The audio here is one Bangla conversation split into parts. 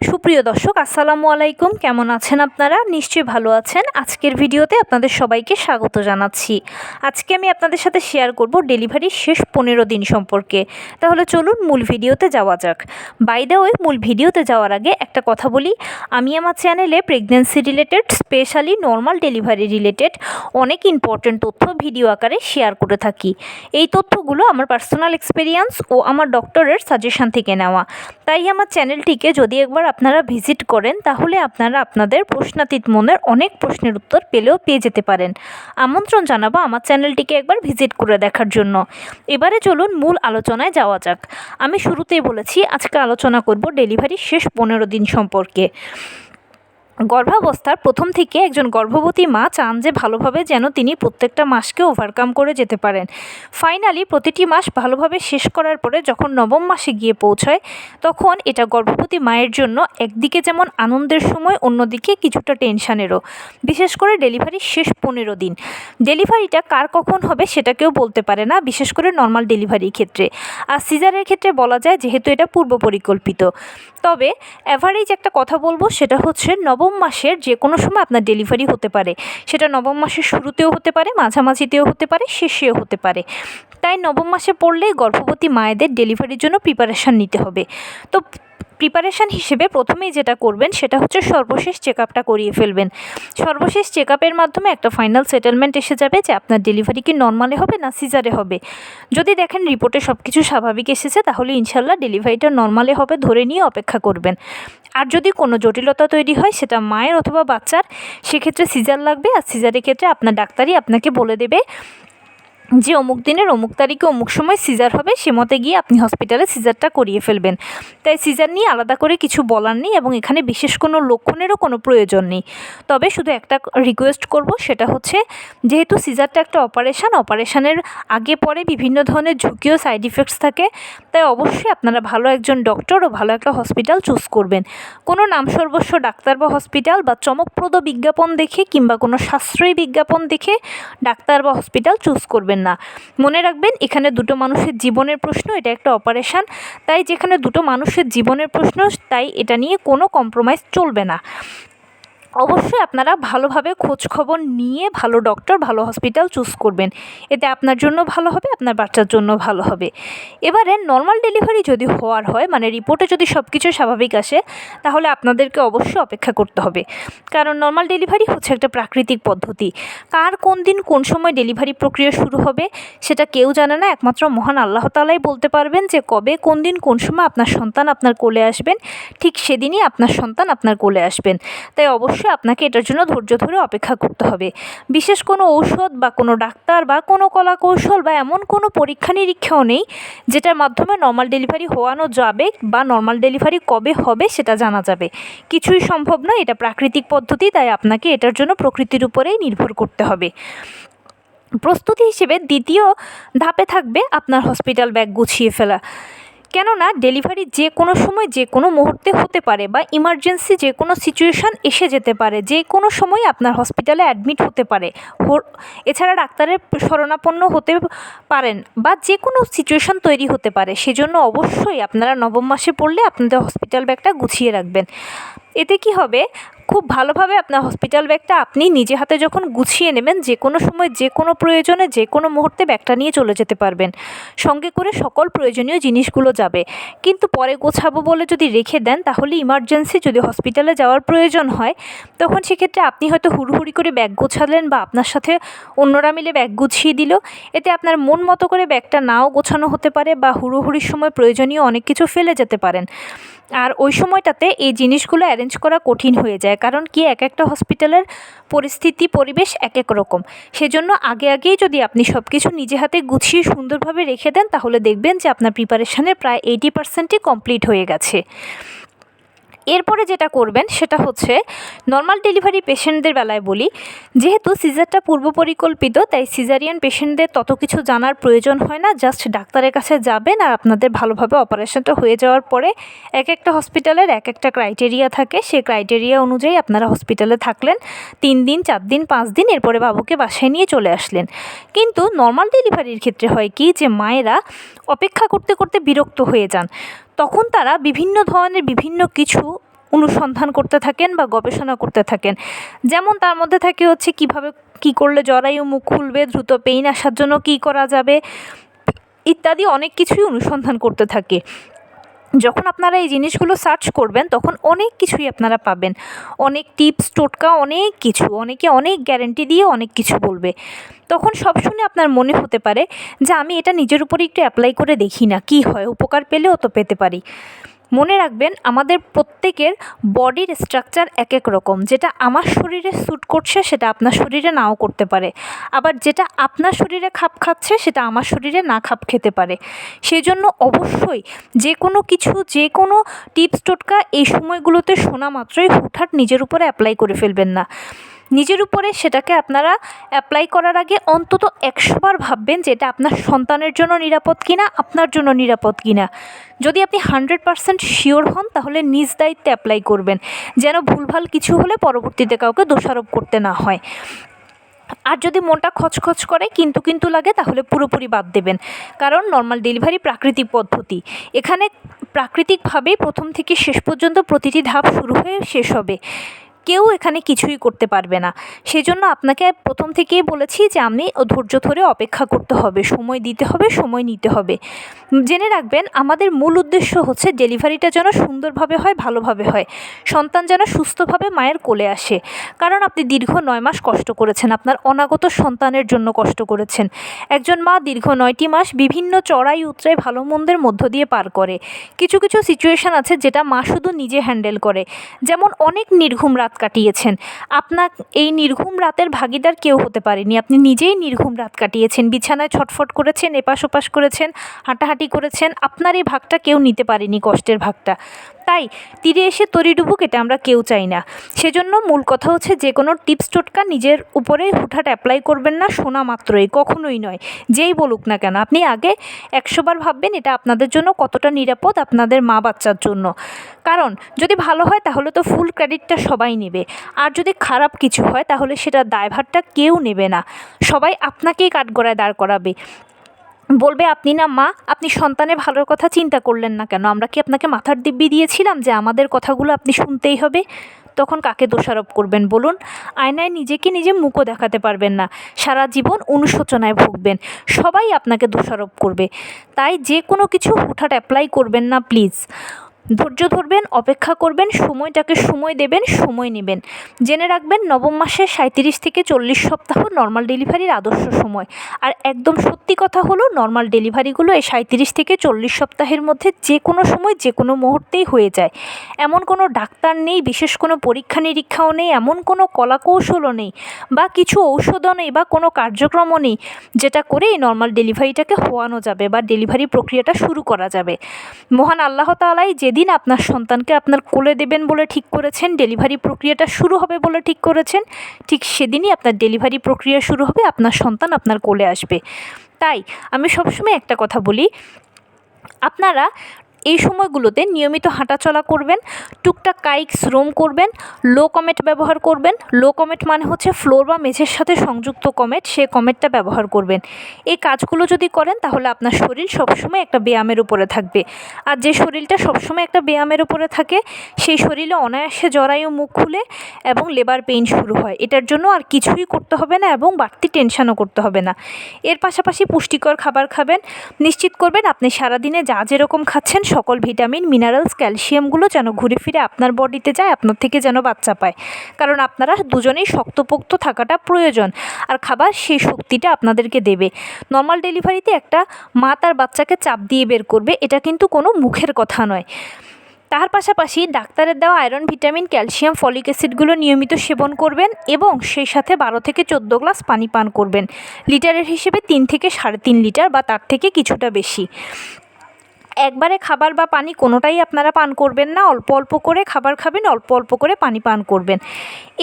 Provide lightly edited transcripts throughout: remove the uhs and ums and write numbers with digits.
সুপ্রিয় দর্শক, আসসালামু আলাইকুম। কেমন আছেন আপনারা? নিশ্চয়ই ভালো আছেন। আজকের ভিডিওতে আপনাদের সবাইকে স্বাগত জানাচ্ছি। আজকে আমি আপনাদের সাথে শেয়ার করব ডেলিভারির শেষ 15 দিন সম্পর্কে। তাহলে চলুন মূল ভিডিওতে যাওয়া যাক। বাই দ্য ওয়ে, মূল ভিডিওতে যাওয়ার আগে একটা কথা বলি, আমি আমার চ্যানেলে pregnancy related, specially normal delivery related অনেক ইম্পর্টেন্ট তথ্য ভিডিও আকারে শেয়ার করে থাকি। এই তথ্যগুলো আমার পার্সোনাল এক্সপেরিয়েন্স ও আমার ডক্টরের সাজেশন থেকে নেওয়া। তাই আমার চ্যানেলটিকে যদি একবার আপনারা ভিজিট করেন তাহলে আপনারা আপনাদের প্রশ্নাতীত মনের অনেক প্রশ্নের উত্তর পেয়ে যেতে পারেন। আমন্ত্রণ জানাবো আমার চ্যানেলটিকে একবার ভিজিট করে দেখার জন্য। এবারে চলুন মূল আলোচনায় যাওয়া যাক। আমি শুরুতেই বলেছি আজকে আলোচনা করব ডেলিভারির শেষ 15 দিন সম্পর্কে। গর্ভাবস্থার প্রথম থেকে একজন গর্ভবতী মা চান যে ভালোভাবে যেন তিনি প্রত্যেকটা মাসকে ওভারকাম করে যেতে পারেন। ফাইনালি প্রতিটি মাস ভালোভাবে শেষ করার পরে যখন নবম মাসে গিয়ে পৌঁছায় তখন এটা গর্ভবতী মায়ের জন্য একদিকে যেমন আনন্দের সময়, অন্যদিকে কিছুটা টেনশানেরও। বিশেষ করে ডেলিভারির শেষ 15 দিন। ডেলিভারিটা কার কখন হবে সেটা কেউ বলতে পারে না, বিশেষ করে নর্মাল ডেলিভারির ক্ষেত্রে। আর সিজারের ক্ষেত্রে বলা যায় যেহেতু এটা পূর্ব পরিকল্পিত। তবে অ্যাভারেজ একটা কথা বলবো, সেটা হচ্ছে নবম মাসের যে কোনো সময় আপনার ডেলিভারি হতে পারে। সেটা নবম মাসের শুরুতেও হতে পারে, মাঝামাঝিতেও হতে পারে, শেষেও হতে পারে। তাই নবম মাসে পড়লেই গর্ভবতী মায়েদের ডেলিভারির জন্য প্রিপারেশান নিতে হবে। তো প্রিপারেশান হিসেবে প্রথমেই যেটা করবেন সেটা হচ্ছে সর্বশেষ চেক আপটা করিয়ে ফেলবেন। সর্বশেষ চেক আপের মাধ্যমে একটা ফাইনাল সেটেলমেন্ট এসে যাবে যে আপনার ডেলিভারি কি নর্মালে হবে না সিজারে হবে। যদি দেখেন রিপোর্টে সব কিছু স্বাভাবিক এসেছে তাহলে ইনশাল্লাহ ডেলিভারিটা নর্মালে হবে ধরে নিয়ে অপেক্ষা করবেন। আর যদি কোনো জটিলতা তৈরি হয় সেটা মায়ের অথবা বাচ্চার, সেক্ষেত্রে সিজার লাগবে। আর সিজারের ক্ষেত্রে আপনার ডাক্তারই আপনাকে বলে দেবে যে অমুক দিনের অমুক তারিখে অমুক সময় সিজার হবে, সে মতে গিয়ে আপনি হসপিটালে সিজারটা করিয়ে ফেলবেন। তাই সিজার নিয়ে আলাদা করে কিছু বলার নেই এবং এখানে বিশেষ কোনো লক্ষণেরও কোনো প্রয়োজন নেই। তবে শুধু একটা রিকোয়েস্ট করব, সেটা হচ্ছে যেহেতু সিজারটা একটা অপারেশানের আগে পরে বিভিন্ন ধরনের ঝুঁকি ও সাইড ইফেক্টস থাকে, তাই অবশ্যই আপনারা ভালো একজন ডক্টর ও ভালো একটা হসপিটাল চুজ করবেন। কোনো নামসর্বস্ব ডাক্তার বা হসপিটাল বা চমকপ্রদ বিজ্ঞাপন দেখে কিংবা কোনো সাশ্রয়ী বিজ্ঞাপন দেখে ডাক্তার বা হসপিটাল চুজ করবেন না। মনে রাখবেন এখানে দুটো মানুষের জীবনের প্রশ্ন, এটা একটা অপারেশান। তাই যেখানে দুটো মানুষের জীবনের প্রশ্ন, তাই এটা নিয়ে কোনো কম্প্রোমাইজ চলবে না। অবশ্যই আপনারা ভালোভাবে খোঁজ খবর নিয়ে ভালো ডক্টর, ভালো হসপিটাল চুজ করবেন। এতে আপনার জন্য ভালো হবে, আপনার বাচ্চার জন্য ভালো হবে। এবারে নর্মাল ডেলিভারি যদি হওয়ার হয়, মানে রিপোর্টে যদি সব কিছু স্বাভাবিক আসে, তাহলে আপনাদেরকে অবশ্যই অপেক্ষা করতে হবে। কারণ নর্মাল ডেলিভারি হচ্ছে একটা প্রাকৃতিক পদ্ধতি। কার কোন দিন কোন সময় ডেলিভারি প্রক্রিয়া শুরু হবে সেটা কেউ জানে না, একমাত্র মহান আল্লাহ তাআলাই বলতে পারবেন যে কবে, কোন দিন, কোন সময় আপনার সন্তান আপনার কোলে আসবেন। ঠিক সেদিনই আপনার সন্তান আপনার কোলে আসবেন। তাই অবশ্যই আপনাকে এটার জন্য ধৈর্য ধরে অপেক্ষা করতে হবে। বিশেষ কোনো ঔষধ বা কোনো ডাক্তার বা কোনো কলা কৌশল বা এমন কোনো পরীক্ষা নিরীক্ষাও নেই যেটার মাধ্যমে নর্মাল ডেলিভারি হওয়ানো যাবে বা নর্মাল ডেলিভারি কবে হবে সেটা জানা যাবে। কিছুই সম্ভব নয়, এটা প্রাকৃতিক পদ্ধতি। তাই আপনাকে এটার জন্য প্রকৃতির উপরেই নির্ভর করতে হবে। প্রস্তুতি হিসেবে দ্বিতীয় ধাপে থাকবে আপনার হসপিটাল ব্যাগ গুছিয়ে ফেলা। কেননা ডেলিভারি যে কোনো সময় যে কোনো মুহূর্তে হতে পারে বা ইমার্জেন্সি যে কোনো সিচুয়েশান এসে যেতে পারে, যে কোনো সময় আপনার হসপিটালে অ্যাডমিট হতে পারে। এছাড়া ডাক্তারের শরণাপন্ন হতে পারেন বা যে কোনো সিচুয়েশান তৈরি হতে পারে। সেজন্য অবশ্যই আপনারা নবম মাসে পড়লে আপনাদের হসপিটাল ব্যাগটা গুছিয়ে রাখবেন। এতে কি হবে, খুব ভালোভাবে আপনার হসপিটাল ব্যাগটা আপনি নিজে হাতে যখন গুছিয়ে নেবেন, যে কোনো সময় যে কোনো প্রয়োজনে যে কোনো মুহূর্তে ব্যাগটা নিয়ে চলে যেতে পারবেন। সঙ্গে করে সকল প্রয়োজনীয় জিনিসগুলো যাবে। কিন্তু পরে গোছাবো বলে যদি রেখে দেন তাহলে ইমার্জেন্সি যদি হসপিটালে যাওয়ার প্রয়োজন হয়, তখন সেক্ষেত্রে আপনি হয়তো হুড়োহুড়ি করে ব্যাগ গোছালেন বা আপনার সাথে অন্যরা মিলে ব্যাগ গুছিয়ে দিল। এতে আপনার মন মতো করে ব্যাগটা নাও গোছানো হতে পারে বা হুড়োহুড়ির সময় প্রয়োজনীয় অনেক কিছু ফেলে যেতে পারেন। আর ওই সময়টাতে এই জিনিসগুলো অ্যারেঞ্জ করা কঠিন হয়ে যায়। কারণ কি, এক একটা হসপিটালের পরিস্থিতি পরিবেশ এক এক রকম। সেজন্য আগেই যদি আপনি সব কিছু নিজে হাতে গুছিয়ে সুন্দরভাবে রেখে দেন তাহলে দেখবেন যে আপনার প্রিপারেশানের প্রায় 80%ই কমপ্লিট হয়ে গেছে। এরপরে যেটা করবেন সেটা হচ্ছে নর্মাল ডেলিভারি পেশেন্টদের বেলায় বলি, যেহেতু সিজারটা পূর্ব পরিকল্পিত তাই সিজারিয়ান পেশেন্টদের তত কিছু জানার প্রয়োজন হয় না। জাস্ট ডাক্তারের কাছে যাবেন আর আপনাদের ভালোভাবে অপারেশনটা হয়ে যাওয়ার পরে এক একটা হসপিটালের এক একটা ক্রাইটেরিয়া থাকে। সেই ক্রাইটেরিয়া অনুযায়ী আপনারা হসপিটালে থাকলেন 3 দিন, 4 দিন, 5 দিন, এরপরে বাবুকে বাসায় নিয়ে চলে আসলেন। কিন্তু নর্মাল ডেলিভারির ক্ষেত্রে হয় কি, যে মায়েরা অপেক্ষা করতে করতে বিরক্ত হয়ে যান। তখন তারা বিভিন্ন ধরনের বিভিন্ন কিছু অনুসন্ধান করতে থাকেন বা গবেষণা করতে থাকেন। যেমন তার মধ্যে থাকে হচ্ছে কীভাবে কী করলে জরায়ু মুখ খুলবে, দ্রুত পেইন আসার জন্য কী করা যাবে ইত্যাদি অনেক কিছুই অনুসন্ধান করতে থাকে। যখন আপনারা এই জিনিসগুলো সার্চ করবেন তখন অনেক কিছুই আপনারা পাবেন, অনেক টিপস টোটকা, অনেক কিছু, অনেকে অনেক গ্যারেন্টি দিয়ে অনেক কিছু বলবে। তখন সব শুনে আপনার মনে হতে পারে যে আমি এটা নিজের উপরে একটু অ্যাপ্লাই করে দেখি না, কী হয়, উপকার পেলেও তো পেতে পারি। মনে রাখবেন আমাদের প্রত্যেকের বডির স্ট্রাকচার এক এক রকম। যেটা আমার শরীরে স্যুট করছে সেটা আপনার শরীরে নাও করতে পারে, আবার যেটা আপনার শরীরে খাপ খাচ্ছে সেটা আমার শরীরে না খাপ খেতে পারে। সেই জন্য অবশ্যই যে কোনো কিছু, যে কোনো টিপস টোটকা এই সময়গুলোতে শোনা মাত্রই হুটহাট নিজের উপরে অ্যাপ্লাই করে ফেলবেন না। নিজের উপরে সেটাকে আপনারা অ্যাপ্লাই করার আগে অন্তত 100 বার ভাববেন যে এটা আপনার সন্তানের জন্য নিরাপদ কিনা, আপনার জন্য নিরাপদ কিনা। যদি আপনি 100% শিওর হন তাহলে নিজ দায়িত্বে অ্যাপ্লাই করবেন, যেন ভুলভাল কিছু হলে পরবর্তীতে কাউকে দোষারোপ করতে না হয়। আর যদি মনটা খচখচ করে কিন্তু লাগে তাহলে পুরোপুরি বাদ দেবেন, কারণ নর্মাল ডেলিভারি প্রাকৃতিক পদ্ধতি। এখানে প্রাকৃতিকভাবেই প্রথম থেকে শেষ পর্যন্ত প্রতিটি ধাপ শুরু হয়ে শেষ হবে, কেউ এখানে কিছুই করতে পারবে না। সেজন্য আপনাকে প্রথম থেকেই বলেছি যে আপনি ধৈর্য ধরে অপেক্ষা করতে হবে, সময় দিতে হবে, সময় নিতে হবে। জেনে রাখবেন আমাদের মূল উদ্দেশ্য হচ্ছে ডেলিভারিটা যেন সুন্দরভাবে হয়, ভালোভাবে হয়, সন্তান যেন সুস্থভাবে মায়ের কোলে আসে। কারণ আপনি দীর্ঘ 9 মাস কষ্ট করেছেন, আপনার অনাগত সন্তানের জন্য কষ্ট করেছেন। একজন মা দীর্ঘ 9টি মাস বিভিন্ন চড়াই উতরাই ভালো মন্দের মধ্য দিয়ে পার করে। কিছু কিছু সিচুয়েশান আছে যেটা মা শুধু নিজে হ্যান্ডেল করে, যেমন অনেক নির্ঘুম রাত কাটিয়েছেন। আপনার এই নির্ঘুম রাতের ভাগিদার কেউ হতে পারেনি, আপনি নিজেই নির্ঘুম রাত কাটিয়েছেন, বিছানায় ছটফট করেছেন, এপাশ ওপাশ করেছেন, হাঁটাহাঁটি করেছেন। আপনার এই ভাগটা কেউ নিতে পারেনি, কষ্টের ভাগটা। তাই তীরে এসে তরি ডুবুক এটা আমরা কেউ চাই না। সেজন্য মূল কথা হচ্ছে যে কোনো টিপস টোটকা নিজের উপরে হুটহাট অ্যাপ্লাই করবেন না শোনা মাত্রই, কখনোই নয়। যেই বলুক না কেন আপনি আগে 100 বার ভাববেন এটা আপনাদের জন্য কতটা নিরাপদ, আপনাদের মা বাচ্চার জন্য। কারণ যদি ভালো হয় তাহলে তো ফুল ক্রেডিটটা সবাই নেবে, আর যদি খারাপ কিছু হয় তাহলে সেটা দায়ভারটা কেউ নেবে না, সবাই আপনাকেই কাঠগড়ায় দাঁড় করাবে। বলবে আপনি না মা, আপনি সন্তানের ভালোর কথা চিন্তা করলেন না কেন? আমরা কি আপনাকে মাথার দিব্যি দিয়েছিলাম যে আমাদের কথাগুলো আপনি শুনতেই হবে? তখন কাকে দোষারোপ করবেন বলুন? আয়নায় নিজেকে নিজে মুখও দেখাতে পারবেন না, সারা জীবন অনুশোচনায় ভুগবেন, সবাই আপনাকে দোষারোপ করবে। তাই যে কোনো কিছু হুটহাট অ্যাপ্লাই করবেন না প্লিজ। ধৈর্য ধরবেন, অপেক্ষা করবেন, সময়টাকে সময় দেবেন, সময় নেবেন। জেনে রাখবেন নবম মাসের 37 থেকে 40 সপ্তাহ নর্মাল ডেলিভারির আদর্শ সময়। আর একদম সত্যি কথা হলো নর্মাল ডেলিভারিগুলো এই 37 থেকে 40 সপ্তাহের মধ্যে যে কোনো সময় যে কোনো মুহূর্তেই হয়ে যায়। এমন কোনো ডাক্তার নেই, বিশেষ কোনো পরীক্ষা নিরীক্ষাও নেই, এমন কোনো কলাকৌশলও নেই বা কিছু ঔষধও নেই বা কোনো কার্যক্রমও নেই যেটা করে এই নর্মাল ডেলিভারিটাকে হওয়ানো যাবে বা ডেলিভারি প্রক্রিয়াটা শুরু করা যাবে। মহান আল্লাহ তাআলাই যেদিন আপনার সন্তানকে আপনার কোলে দেবেন বলে ঠিক করেছেন, ডেলিভারি প্রক্রিয়াটা শুরু হবে বলে ঠিক করেছেন, ঠিক সেদিনই আপনার ডেলিভারি প্রক্রিয়া শুরু হবে, আপনার সন্তান আপনার কোলে আসবে। তাই আমি সবসময় একটা কথা বলি, আপনারা এই সময়গুলোতে নিয়মিত হাঁটাচলা করবেন, টুকটাক কায়িক শ্রম করবেন, লো কমেট ব্যবহার করবেন। লো কমেট মানে হচ্ছে ফ্লোর বা মেঝের সাথে সংযুক্ত কমেট, সেই কমেটটা ব্যবহার করবেন। এই কাজগুলো যদি করেন তাহলে আপনার শরীর সবসময় একটা ব্যায়ামের উপরে থাকবে। আর যে শরীরটা সবসময় একটা ব্যায়ামের উপরে থাকে সেই শরীরে অনায়াসে জরায়ু মুখ খুলে এবং লেবার পেইন শুরু হয়। এটার জন্য আর কিছুই করতে হবে না এবং বাড়তি টেনশানও করতে হবে না। এর পাশাপাশি পুষ্টিকর খাবার খাবেন। নিশ্চিত করবেন আপনি সারাদিনে যা যেরকম খাচ্ছেন সকল ভিটামিন, মিনারেলস, ক্যালসিয়ামগুলো যেন ঘুরে ফিরে আপনার বডিতে যায়, আপনার থেকে যেন বাচ্চা পায়। কারণ আপনারা দুজনেই শক্তপোক্ত থাকাটা প্রয়োজন, আর খাবার সেই শক্তিটা আপনাদেরকে দেবে। নর্মাল ডেলিভারিতে একটা মা তার বাচ্চাকে চাপ দিয়ে বের করবে, এটা কিন্তু কোনো মুখের কথা নয়। তার পাশাপাশি ডাক্তারের দেওয়া আয়রন, ভিটামিন, ক্যালসিয়াম, ফলিক অ্যাসিডগুলো নিয়মিত সেবন করবেন এবং সেই সাথে 12 থেকে 14 গ্লাস পানি পান করবেন। লিটারের হিসেবে 3 থেকে 3.5 লিটার বা তার থেকে কিছুটা বেশি। একবারে খাবার বা পানি কোনোটাই আপনারা পান করবেন না, অল্প অল্প করে খাবার খাবেন, অল্প অল্প করে পানি পান করবেন।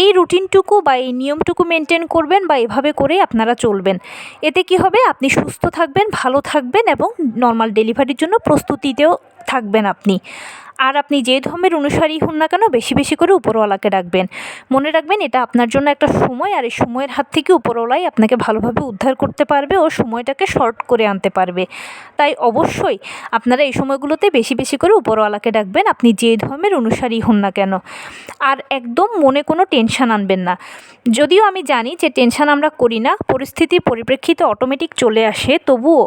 এই রুটিনটুকু বা এই নিয়মটুকু মেনটেন করবেন বা এভাবে করেই আপনারা চলবেন। এতে কি হবে, আপনি সুস্থ থাকবেন, ভালো থাকবেন এবং নর্মাল ডেলিভারির জন্য প্রস্তুতিতেও থাকবেন আপনি। আর আপনি যে ধর্মের অনুসারী হন না কেন বেশি বেশি করে উপরওয়ালাকে ডাকবেন। মনে রাখবেন এটা আপনার জন্য একটা সময়, আর এই সময়ের হাত থেকে উপরওয়ালাই আপনাকে ভালোভাবে উদ্ধার করতে পারবে ও সময়টাকে শর্ট করে আনতে পারবে। তাই অবশ্যই আপনারা এই সময়গুলোতে বেশি বেশি করে উপরওয়ালাকে ডাকবেন, আপনি যে ধর্মের অনুসারী হন না কেন। আর একদম মনে কোনো টেনশান আনবেন না। যদিও আমি জানি যে টেনশান আমরা করি না, পরিস্থিতির পরিপ্রেক্ষিতে অটোমেটিক চলে আসে, তবুও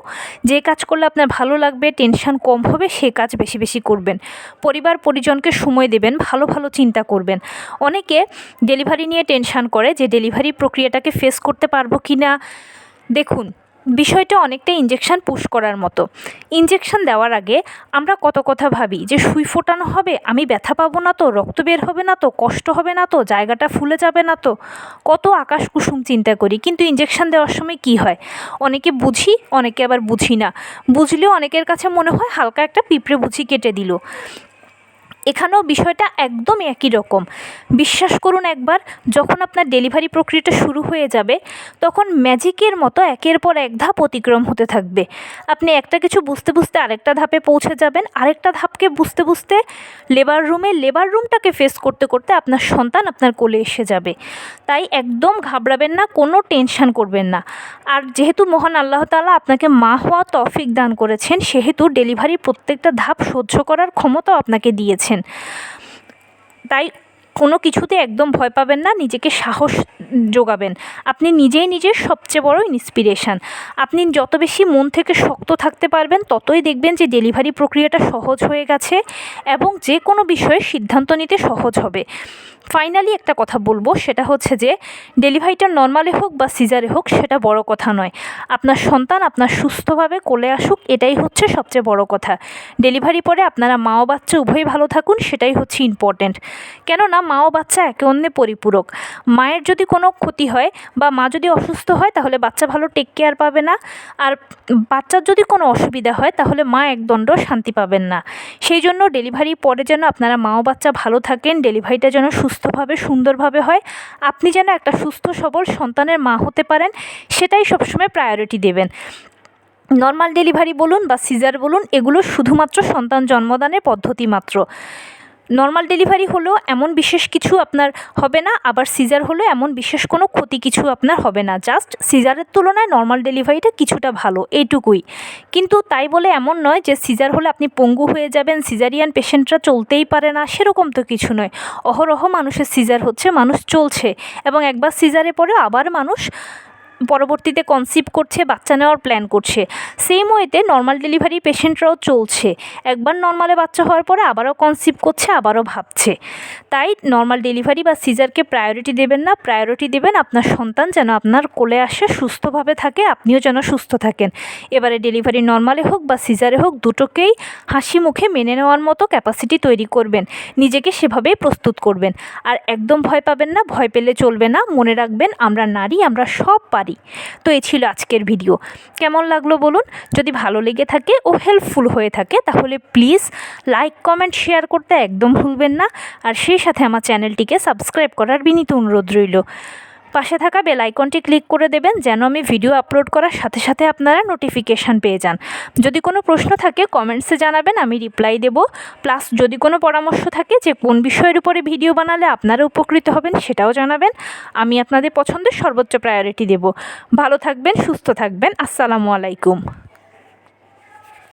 যে কাজ করলে আপনার ভালো লাগবে, টেনশান কম হবে, সে কাজ বেশি বেশি করবেন। পরিবার পরিজনকে সময় দেবেন, ভালো ভালো চিন্তা করবেন। অনেকে ডেলিভারি নিয়ে টেনশান করে যে ডেলিভারি প্রক্রিয়াটাকে ফেস করতে পারবো কি না। দেখুন, বিষয়টা অনেকটা ইঞ্জেকশান পুশ করার মতো। ইঞ্জেকশান দেওয়ার আগে আমরা কত কথা ভাবি যে সুই ফোটানো হবে, আমি ব্যথা পাবো না তো, রক্ত বের হবে না তো, কষ্ট হবে না তো, জায়গাটা ফুলে যাবে না তো, কত আকাশ কুসুম চিন্তা করি। কিন্তু ইঞ্জেকশান দেওয়ার সময় কি হয়, অনেকে বুঝি, অনেকে আবার বুঝি না। বুঝলেও অনেকের কাছে মনে হয় হালকা একটা পিঁপড়ে বুঝি কেটে দিল। এখানেও বিষয়টা একদম একই রকম। বিশ্বাস করুন, একবার যখন আপনার ডেলিভারি প্রক্রিয়াটা শুরু হয়ে যাবে তখন ম্যাজিকের মতো একের পর এক ধাপ অতিক্রম হতে থাকবে। আপনি একটা কিছু বুঝতে বুঝতে আরেকটা ধাপে পৌঁছে যাবেন, আরেকটা ধাপকে বুঝতে বুঝতে লেবার রুমটাকে ফেস করতে করতে আপনার সন্তান আপনার কোলে এসে যাবে। তাই একদম ঘাবড়াবেন না, কোনো টেনশান করবেন না। আর যেহেতু মহান আল্লাহ তাআলা আপনাকে মা হওয়া তৌফিক দান করেছেন, সেহেতু ডেলিভারির প্রত্যেকটা ধাপ সহ্য করার ক্ষমতাও আপনাকে দিয়েছেন। তাই কোনো কিছুতে একদম ভয় পাবেন না, নিজেকে সাহস যোগাবেন। আপনি নিজেই নিজের সবচেয়ে বড় ইন্সপিরেশান। আপনি যত বেশি মন থেকে শক্ত থাকতে পারবেন ততই দেখবেন যে ডেলিভারি প্রক্রিয়াটা সহজ হয়ে গেছে এবং যে কোনো বিষয়ে সিদ্ধান্ত নিতে সহজ হবে। ফাইনালি একটা কথা বলবো, সেটা হচ্ছে যে ডেলিভারিটা নর্মালে হোক বা সিজারে হোক সেটা বড় কথা নয়। আপনার সন্তান আপনার সুস্থভাবে কোলে আসুক, এটাই হচ্ছে সবচেয়ে বড় কথা। ডেলিভারি পরে আপনারা মা ও বাচ্চা উভয়ই ভালো থাকুন, সেটাই হচ্ছে ইম্পর্ট্যান্ট। কেননা মা ও বাচ্চা একে অন্যে পরিপূরক। মায়ের যদি কোনো ক্ষতি হয় বা মা যদি অসুস্থ হয় তাহলে বাচ্চা ভালো টেক কেয়ার পাবে না, আর বাচ্চার যদি কোনো অসুবিধা হয় তাহলে মা একদণ্ড শান্তি পাবেন না। সেই জন্য ডেলিভারি পরে যেন আপনারা মা ও বাচ্চা ভালো থাকেন, ডেলিভারিটা যেন সুস্থভাবে সুন্দরভাবে হয়, আপনি যেন একটা সুস্থ সবল সন্তানের মা হতে পারেন, সেটাই সবসময় প্রায়োরিটি দেবেন। নর্মাল ডেলিভারি বলুন বা সিজার বলুন, এগুলো শুধুমাত্র সন্তান জন্মদানের পদ্ধতি মাত্র। নর্মাল ডেলিভারি হলেও এমন বিশেষ কিছু আপনার হবে না, আবার সিজার হলেও এমন বিশেষ কোনো ক্ষতি কিছু আপনার হবে না। জাস্ট সিজারের তুলনায় নর্মাল ডেলিভারিটা কিছুটা ভালো, এইটুকুই। কিন্তু তাই বলে এমন নয় যে সিজার হলে আপনি পঙ্গু হয়ে যাবেন, সিজারিয়ান পেশেন্টরা চলতেই পারে না, সেরকম তো কিছু নয়। অহরহ মানুষের সিজার হচ্ছে, মানুষ চলছে, এবং একবার সিজারে পরে আবার মানুষ পরবর্তীতে কনসিভ করছে, বাচ্চা নেওয়ার প্ল্যান করছে। সেম ওয়েতে নর্মাল ডেলিভারি পেশেন্টরাও চলছে, একবার নর্মালে বাচ্চা হওয়ার পরে আবারও কনসিভ করছে, আবারও ভাবছে। তাই নর্মাল ডেলিভারি বা সিজারকে প্রায়োরিটি দেবেন না, প্রায়োরিটি দেবেন আপনার সন্তান যেন আপনার কোলে আসে, সুস্থভাবে থাকে, আপনিও যেন সুস্থ থাকেন। এবারে ডেলিভারি নর্মালে হোক বা সিজারে হোক, দুটোকেই হাসি মুখে মেনে নেওয়ার মতো ক্যাপাসিটি তৈরি করবেন, নিজেকে সেভাবেই প্রস্তুত করবেন। আর একদম ভয় পাবেন না, ভয় পেলে চলবে না। মনে রাখবেন আমরা নারী, আমরা সব পারি। তো এই ছিল আজকের ভিডিও। কেমন লাগলো বলুন? যদি ভালো লেগে থাকে ও হেল্পফুল হয়ে থাকে তাহলে প্লিজ লাইক, কমেন্ট, শেয়ার করতে একদম ভুলবেন না। আর সেই সাথে আমার চ্যানেলটিকে সাবস্ক্রাইব করার বিনীত অনুরোধ রইল। পাশে থাকা বেল আইকনটি ক্লিক করে দেবেন যেন আমি ভিডিও আপলোড করার সাথে সাথে আপনারা নোটিফিকেশান পেয়ে যান। যদি কোনো প্রশ্ন থাকে কমেন্টসে জানাবেন, আমি রিপ্লাই দেব। প্লাস যদি কোনো পরামর্শ থাকে যে কোন বিষয়ের উপরে ভিডিও বানালে আপনারা উপকৃত হবেন সেটাও জানাবেন, আমি আপনাদের পছন্দের সর্বোচ্চ প্রায়োরিটি দেব। ভালো থাকবেন, সুস্থ থাকবেন। আসসালামু আলাইকুম।